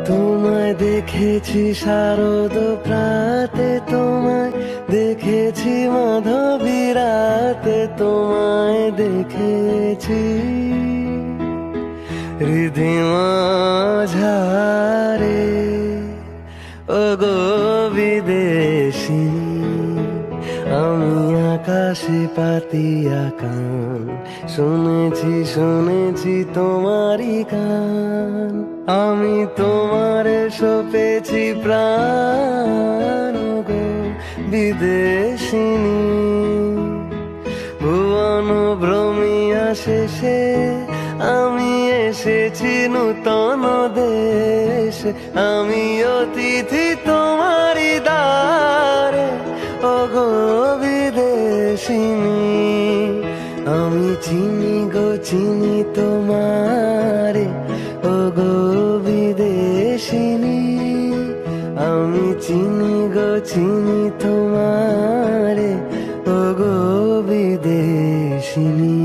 তোমায় দেখেছি শারদ প্রাতে, তোমায় দেখেছি মাধবী রাতে, তোমায় দেখেছি হৃদি মাঝারে। ও গো বিদেশিনী, আমি আকাশে পাতিয়া কান, শুনেছি শুনেছি তোমারই গান। আমি তোমার সপেছি প্রাণ, ও গো বিদেশিনী। ভুবন ভ্রমিয়া শেষে আমি এসেছি নূতন দেশে, আমি অতিথি তোমারই দ্বারে। ও গো বিদেশিনী, আমি চিনি গো চিনি তোমারে। ও গো বিদেশিনী, আমি চিনি গো চিনি তোমারে। ও গো বিদেশিনী।